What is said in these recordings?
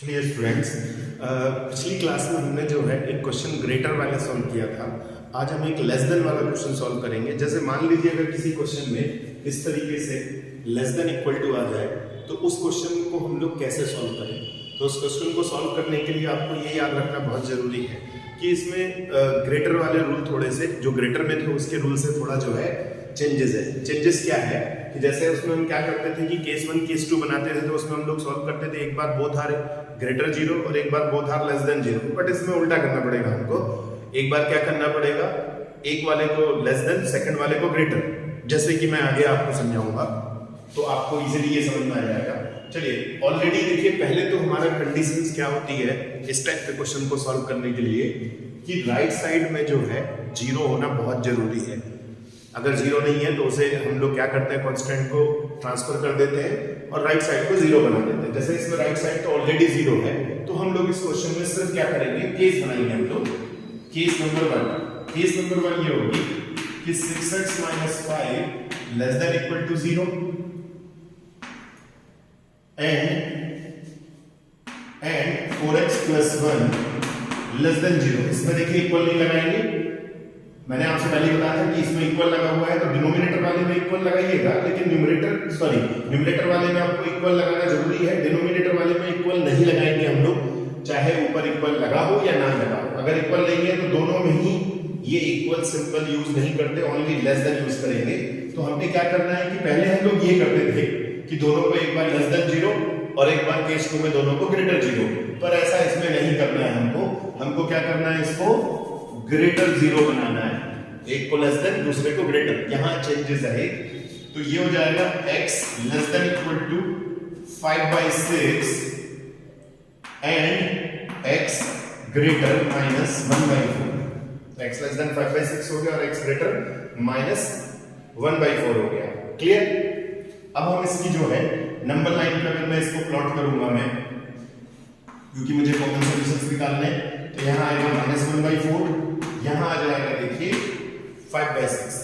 चलिए स्टूडेंट्स, पिछली क्लास में हमने जो है एक क्वेश्चन ग्रेटर वाला सॉल्व किया था। आज हम एक लेस देन वाला क्वेश्चन सॉल्व करेंगे। जैसे मान लीजिए अगर किसी क्वेश्चन में इस तरीके से लेस देन इक्वल टू आ जाए तो उस क्वेश्चन को हम लोग कैसे सॉल्व करें। तो उस क्वेश्चन को सॉल्व करने के लिए आपको ये याद रखना बहुत ज़रूरी है कि इसमें ग्रेटर वाले रूल थोड़े से जो ग्रेटर में थे उसके रूल से थोड़ा जो है चेंजेस है। चेंजेस क्या है कि जैसे उसमें हम क्या करते थे कि केस 1 केस 2 बनाते थे तो उसमें हम लोग सॉल्व करते थे एक बार बोथ आर ग्रेटर जीरो और एक बार both are less than zero. But इसमें उल्टा करना पड़ेगा हमको। एक बार क्या करना पड़ेगा, एक वाले को लेस देन, सेकंड वाले को ग्रेटर। जैसे कि मैं आगे आपको समझाऊंगा तो आपको इजीली ये समझ में आ जाएगा। चलिए ऑलरेडी देखिए, पहले तो हमारा कंडीशंस क्या होती है इस टाइप के क्वेश्चन को सॉल्व करने के लिए कि राइट साइड में जो है जीरो होना बहुत जरूरी है। अगर जीरो नहीं है तो उसे हम लोग क्या करते हैं, कांस्टेंट को ट्रांसफर कर देते हैं और राइट साइड को जीरो बना देते हैं। जैसे इसमें राइट साइड तो ऑलरेडी जीरो है तो हम लोग इस क्वेश्चन में सिर्फ क्या करेंगे, केस बनाएंगे हम लोग। केस नंबर 1, केस नंबर 1 ये होगी कि 6x - 5 less than equal to 0 and 4x + 1 less than 0। इसमें देखिए इक्वल नहीं लगाएंगे। मैंने आपसे पहले बताया था कि इसमें इक्वल लगा हुआ है तो डिनोमिनेटर वाले में इक्वल लगाइएगा, लेकिन न्यूमरेटर वाले में आपको इक्वल लगाना जरूरी है। डिनोमिनेटर वाले में इक्वल नहीं लगाएंगे हम लोग, चाहे ऊपर इक्वल लगा हो या ना लगा हो। अगर इक्वल नहीं है तो दोनों में ही ये इक्वल सिंबल यूज नहीं करते, ओनली लेस देन यूज करेंगे। तो हमने क्या करना है कि पहले हम लोग ये करते थे कि दोनों को एक बार लेस देन 0 और एक बार केस 2 में दोनों को ग्रेटर 0, पर ऐसा इसमें नहीं करना है हमको क्या करना है, इसको ग्रेटर 0 बनाना है। एक को लेस देन, दूसरे को ग्रेटर। यहां चेंजेस है तो ये हो जाएगा x less than equal to 5/6 and x greater -1/4। x less than 5/6 हो गया और x ग्रेटर -1/4 हो गया। क्लियर। अब हम इसकी जो है नंबर लाइन पे अगर मैं इसको प्लॉट करूंगा मैं, क्योंकि मुझे कॉमन सॉल्यूशंस निकालने, तो यहां आएगा -1/4, यहां आ जाएगा देखिए 5/6।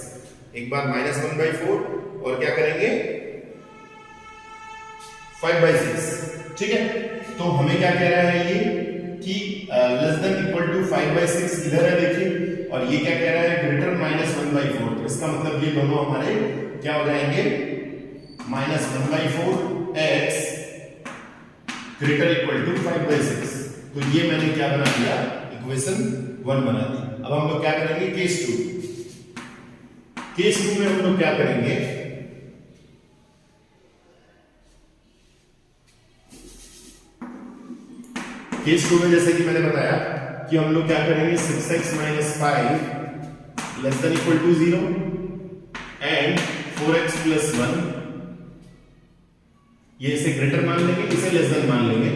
एक बार -1/4 और क्या करेंगे 5/6। ठीक है, तो हमें क्या कह रहा है ये कि लेस देन इक्वल टू 5/6 इधर है देखिए, और ये क्या कह रहा है ग्रेटर -1/4। तो इसका मतलब ये दोनों हमारे क्या हो जाएंगे, -1/4 x ग्रेटर इक्वल टू 5/6। तो ये मैंने क्या बना दिया, इक्वेशन 1 बना दी। अब हम लोग क्या करेंगे, केस 2। केस 2 में हम लोग क्या करेंगे, केस 2 में जैसे कि मैंने बताया कि हम लोग क्या करेंगे, 6x - 5 less than equal to 0 and 4x + 1, ये इसे ग्रेटर मान लेंगे, इसे लेस देन मान लेंगे।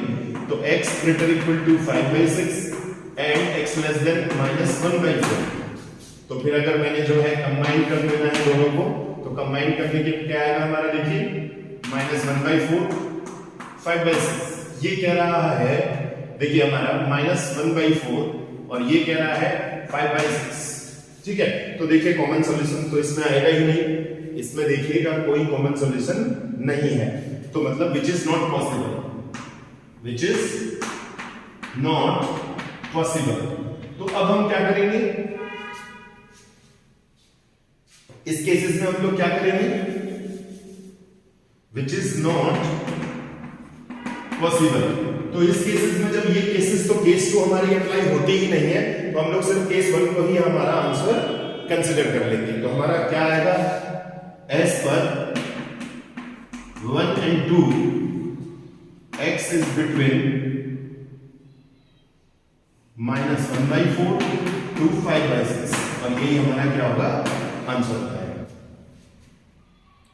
तो x greater equal to 5/6 and x less than -1/4। तो फिर अगर मैंने जो है कंबाइन कर देना है दोनों को, तो कंबाइन करने के क्या आएगा हमारा, देखिए -1/4 5/6। ये कह रहा है देखिए हमारा -1/4 और ये कह रहा है 5/6। ठीक है, तो देखिए कॉमन सॉल्यूशन तो इसमें आएगा ही नहीं। इसमें देखिएगा कोई कॉमन सॉल्यूशन नहीं है, तो मतलब which is not possible, which is not possible. तो अब हम क्या करेंगे, इस केसेस में हम लोग क्या करेंगे, विच इज नॉट पॉसिबल। तो इस केसेस में जब ये केसेस, तो केस 2 हमारी अप्लाई होती ही नहीं है, तो हम लोग सिर्फ केस 1 को ही हमारा आंसर कंसिडर कर लेंगे। तो हमारा क्या आएगा, as per 1 and 2 x is between -1/4 to 5/6, और यही हमारा क्या होगा, आंसर होता है।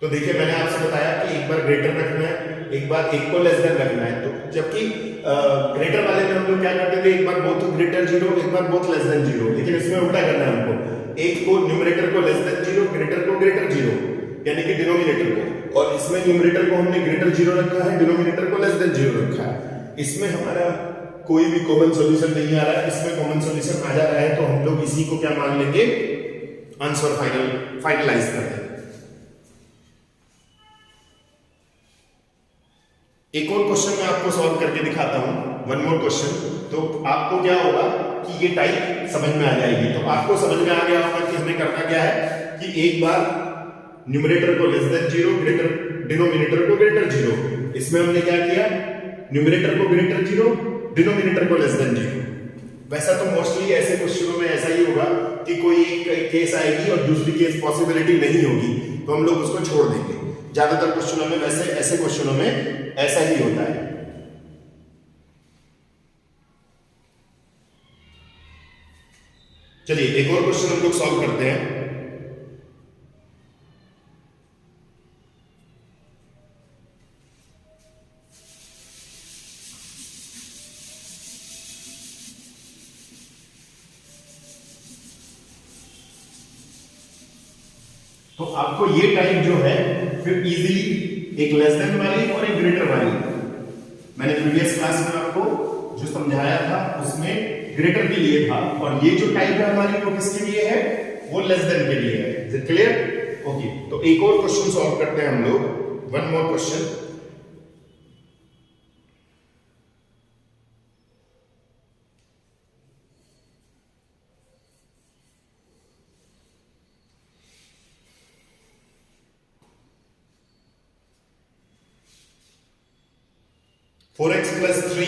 तो देखिए मैंने आपसे बताया कि एक बार ग्रेटर रखना है, एक बार एक को लेस देन रखना है। तो जबकि ग्रेटर वाले में हम लोग क्या करते थे, एक बार बोथ ग्रेटर 0, एक बार बोथ लेस देन 0। लेकिन इसमें उल्टा करना है हमको, एक को न्यूमरेटर को लेस देन 0, ग्रेटर को ग्रेटर 0, यानी कि डिनोमिनेटर को। और इसमें न्यूमरेटर को हमने ग्रेटर 0 रखा है, डिनोमिनेटर को लेस देन 0 रखा है। इसमें हमारा कोई भी कॉमन सॉल्यूशन नहीं आ रहा है, इसमें कॉमन सॉल्यूशन आ जा रहा है, तो हम लोग इसी को क्या मान लेंगे, आंसर फाइनलाइज कर देंगे। एक और क्वेश्चन मैं आपको सॉल्व करके दिखाता हूं, वन मोर क्वेश्चन। तो आपको क्या होगा कि ये टाइप समझ में आ जाएगी। तो आपको समझ में आ गया होगा कि हमें करना क्या है कि एक बार न्यूमरेटर को लेस देन 0, ग्रेटर डिनोमिनेटर को ग्रेटर 0। इसमें हमने क्या किया, न्यूमरेटर को ग्रेटर 0, डिनोमिनेटर को लेस देन 0। वैसा तो मोस्टली ऐसे क्वेश्चनों में ऐसा ही होगा कि कोई एक केस आएगी और दूसरी केस पॉसिबिलिटी नहीं होगी, तो हम लोग उसको छोड़ देंगे। ज्यादातर क्वेश्चनों में वैसे ऐसे क्वेश्चनों में ऐसा ही होता है। चलिए एक और क्वेश्चन हम लोग सॉल्व करते हैं। तो आपको ये टाइप जो है फिर इजीली एक लेस देन वाली और एक ग्रेटर वाली, मैंने प्रीवियस क्लास में आपको जो समझाया था उसमें ग्रेटर के लिए था, और ये जो टाइप है हमारी वो किसके लिए है, वो लेस देन के लिए है। Is it clear? ओके, तो एक और क्वेश्चन सॉल्व करते हैं हम लोग, one more question. Four x plus three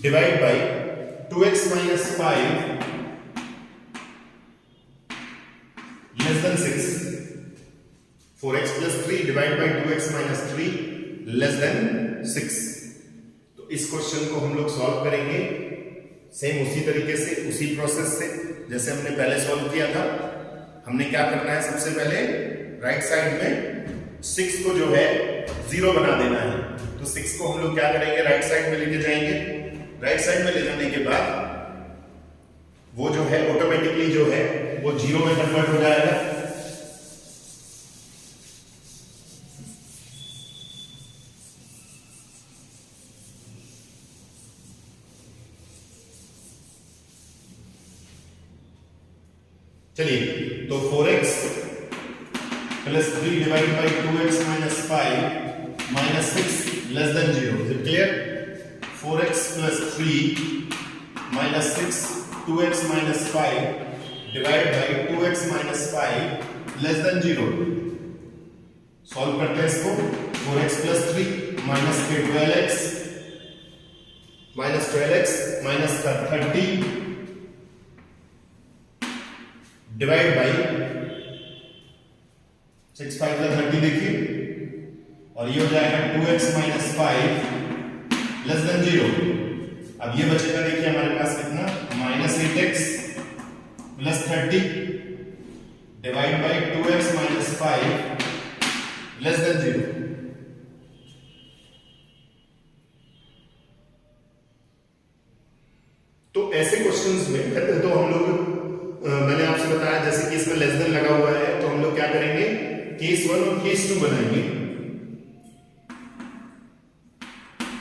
divide by 2x minus 5 less then 6। 4x plus 3 divide by 2x minus 3 less than 6। तो इस क्वेश्चन को हम लोग सॉल्व करेंगे सेम उसी तरीके से, उसी प्रोसेस से जैसे हमने पहले सॉल्व किया था। हमने क्या करना है, सबसे पहले राइट साइड में 6 को जो है 0 बना देना है। तो 6 को हम लोग क्या करेंगे, राइट साइड में लेके जाएंगे। राइट साइड में ले जाने के बाद वो जो है ऑटोमेटिकली जो है वो 0 में कन्वर्ट हो जाएगा। चलिए, तो 4x plus 3 divide by 2x minus 5 minus 6 less than 0। Is it clear? 4x plus 3 minus 6 2x minus 5 divide by 2x minus 5 less than 0। Solve करते हैं इसको। 4x plus 3 minus 12x minus 30 divide by 6 5 30 देखिए, और ये हो जाएगा 2x minus 5 less than 0। अब ये बचेगा देखिए हमारे पास कितना, minus 8x plus 30 divide by 2x minus 5 less than 0। तो ऐसे क्वेश्चंस में तो हम लोग मैंने आपसे बताया जैसे कि इसमें लेस देन लगा हुआ है, तो हम लोग क्या करेंगे, केस 1 और केस 2 बनाएंगे।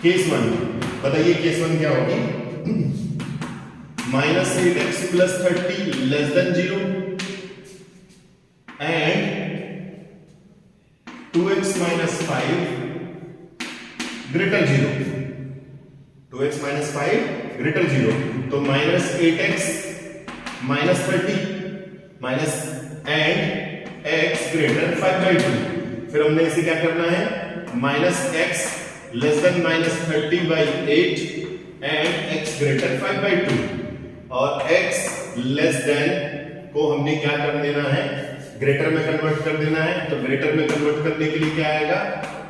केस 1 बताइए, केस 1 क्या होगी, minus 8x plus 30 less than 0 and 2x minus 5 greater 0। 2x minus 5 greater 0। तो minus 8x minus 30 minus and x greater 5/2। फिर हमने इसे क्या करना है, minus x less then minus 30/8 and x greater 5/2, और x लेस देन को हमने क्या कर देना है, ग्रेटर में कन्वर्ट कर देना है। तो ग्रेटर में कन्वर्ट करने के लिए क्या आएगा,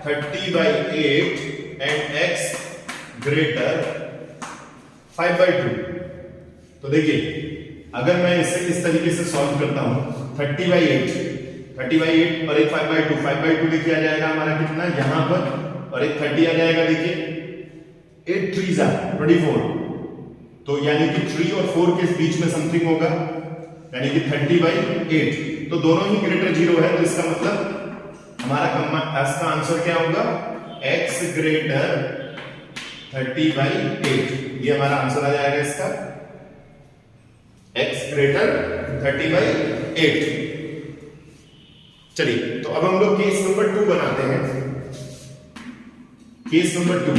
30/8 एंड x ग्रेटर 5/2। तो देखिए अगर मैं इसे इस तरीके से सॉल्व करता हूं, 30/8 और एक 5/2 देखिए आ जाएगा हमारा कितना यहां पर, और एक 30 आ जाएगा देखिए, 8 3 24। तो यानी कि 3 और 4 के बीच में समथिंग होगा, यानी कि 30/8। तो दोनों ही ग्रेटर 0 है, तो इसका मतलब हमारा इसका आंसर क्या होगा, x ग्रेटर 30/8। ये हमारा आंसर आ जाएगा इसका, x ग्रेटर 30/8। चलिए, तो अब हम लोग केस नंबर 2 बनाते हैं। केस नंबर 2,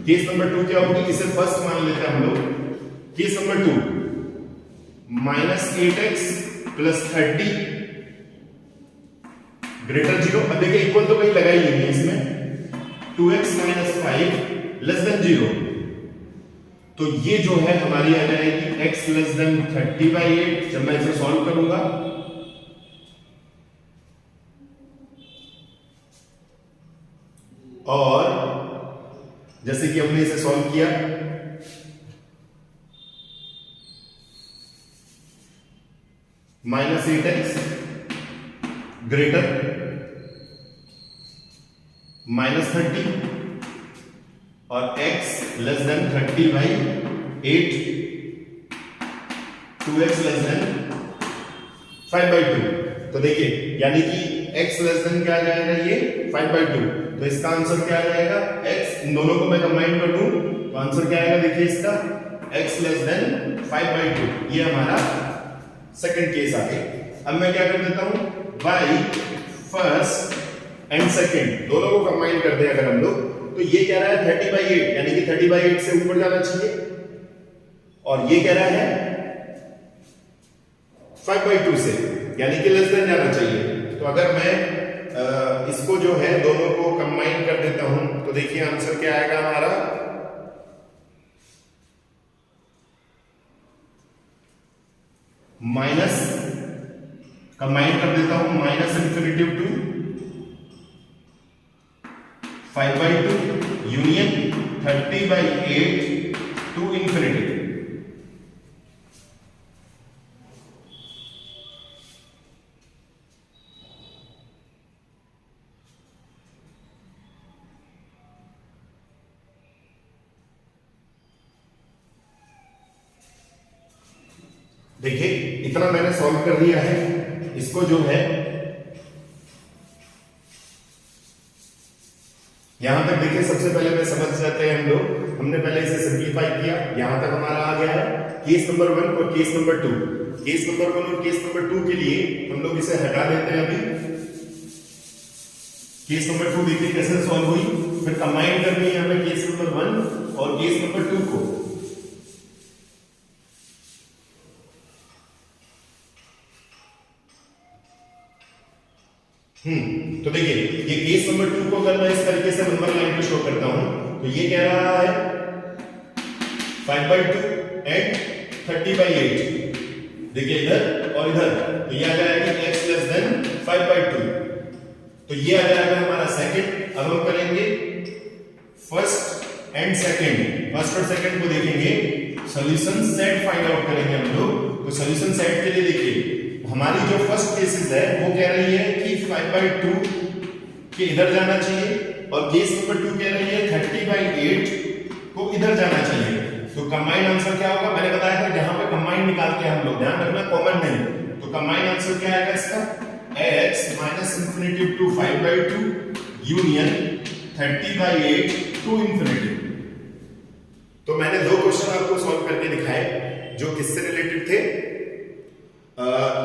केस नंबर 2 क्या होगी, इसे फर्स्ट मान लेते हैं हम लोग। Case number 2 -8x + 30 greater 0। अब देखिए इक्वल तो कहीं लगा ही नहीं है इसमें। 2x - 5 < 0। तो ये जो है हमारी आ जाएगी x < 30/8। जब मैं इसे सॉल्व करूंगा और जैसे कि हमने इसे सॉल्व किया, -8x ग्रेटर -30 और x < 30/8, 2x < 5/2। तो देखिए यानी कि x क्या आ जाएगा, ये 5/2। तो इसका आंसर क्या आ जाएगा, x। इन दोनों को मैं कंबाइन कर दूं तो आंसर क्या आएगा, देखिए इसका x < 5/2। ये हमारा सेकंड केस आ गया। अब मैं क्या कर देता हूं, y फर्स्ट एंड सेकंड दोनों को कंबाइन कर दें अगर हम लोग, तो ये कह रहा है 30/8 यानी कि 30/8 से ऊपर जाना चाहिए, और ये कह रहा है 5/2 से यानी कि लेस देन जाना चाहिए। तो अगर मैं इसको जो है दोनों को कंबाइन कर देता हूं तो देखिए आंसर क्या आएगा हमारा, माइनस, कंबाइन कर देता हूं, -∞ to 5/2 यूनियन 30/8 to ∞। देखिए इतना मैंने सॉल्व कर दिया है। इसको जो है यहां तक देखिए, सबसे पहले मैं समझ जाते हैं हम लोग। हमने पहले इसे सिंपलीफाई किया, यहां तक हमारा आ गया है केस नंबर 1 और केस नंबर 2। केस नंबर 1 और केस नंबर 2 के लिए हम लोग इसे हटा देते हैं अभी। केस नंबर 2 देखिए कैसे सॉल्व हुई, फिर कंबाइन करनी है हमें केस नंबर 1 और केस नंबर 2 को। तो देखिए ये केस नंबर 2 को अगर मैं इस तरीके से नंबर लाइन पे शो करता हूं तो ये कह रहा है 5/2 एंड 30/8। देखिए इधर और इधर, तो ये आ जाएगा x < 5/2। तो ये आ जाएगा हमारा सेकंड। अब हम करेंगे फर्स्ट एंड सेकंड। फर्स्ट और सेकंड को देखेंगे, सॉल्यूशन सेट फाइंड आउट करेंगे हम लोग। तो सॉल्यूशन सेट के लिए देखिए हमारी जो फर्स्ट केसेस है वो कह रही है कि 5/2 के इधर जाना चाहिए, और केस नंबर 2 कह रही है 30/8 को इधर जाना चाहिए। तो कंबाइन आंसर क्या होगा, मैंने बताया था जहां पे कंबाइन निकालते हैं हम लोग, ध्यान रखना कॉमन नहीं। तो कंबाइन आंसर क्या आएगा इसका, x -∞ to 5/2 यूनियन 30/8 to ∞। तो मैंने दो क्वेश्चन आपको सॉल्व करके दिखाए जो किससे रिलेटेड थे,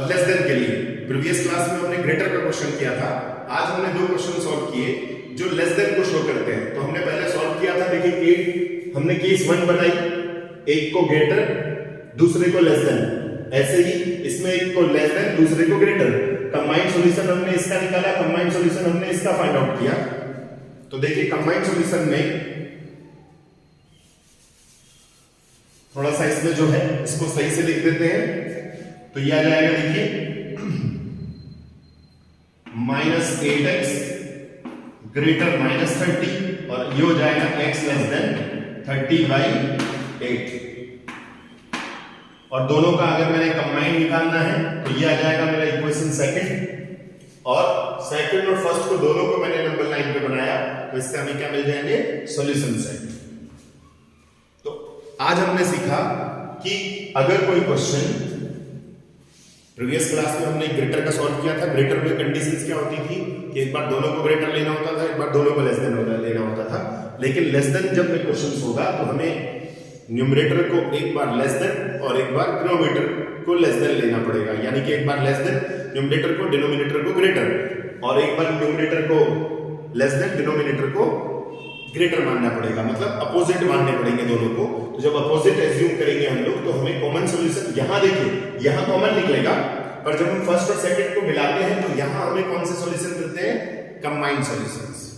लेस देन के लिए। प्रीवियस क्लास में हमने ग्रेटर का क्वेश्चन किया था, आज हमने दो क्वेश्चन सॉल्व किए जो लेस देन को शो करते हैं। तो हमने पहले सॉल्व किया था, देखिए कि हमने केस 1 बनाई, एक को ग्रेटर दूसरे को लेस देन। ऐसे ही इसमें एक को लेस देन दूसरे को ग्रेटर। कंबाइंड सॉल्यूशन हमने इसका निकाला, कंबाइंड सॉल्यूशन हमने इसका फाइंड आउट किया। तो देखिए कंबाइंड सॉल्यूशन में थोड़ा सा इसमें जो है इसको सही से लिख देते हैं। तो ये आ जाएगा देखिए -8x ग्रेटर -30 और ये हो जाएगा x < 30/8। और दोनों का अगर मैंने कंबाइन निकालना है तो ये आ जाएगा मेरा इक्वेशन सेकंड। और सेकंड और फर्स्ट को दोनों को मैंने नंबर लाइन पे बनाया, तो इससे हमें क्या मिल जाएंगे, सॉल्यूशन सेट। तो आज हमने सीखा कि अगर कोई क्वेश्चन, प्रीवियस क्लास में हमने ग्रेटर का सॉल्व किया था। ग्रेटर में कंडीशंस क्या होती थी कि एक बार दोनों को ग्रेटर लेना होता था, एक बार दोनों को लेस देन लेना होता था। लेकिन लेस देन जब में क्वेश्चन होगा तो हमें न्यूमरेटर को एक बार लेस देन और एक बार डिनोमिनेटर को लेस देन लेना पड़ेगा। यानी कि एक बार लेस देन न्यूमरेटर को, डिनोमिनेटर को ग्रेटर, और एक बार न्यूमरेटर को लेस देन डिनोमिनेटर को ग्रेटर मानना पड़ेगा, मतलब अपोजिट मानने पड़ेंगे दोनों को। तो जब अपोजिट एज्यूम करेंगे हम लोग तो हमें कॉमन सॉल्यूशन, यहां देखिए यहां कॉमन निकलेगा, पर जब हम फर्स्ट और सेकंड को मिलाते हैं तो यहां हमें कौन से सॉल्यूशन मिलते हैं, कंबाइंड सॉल्यूशंस।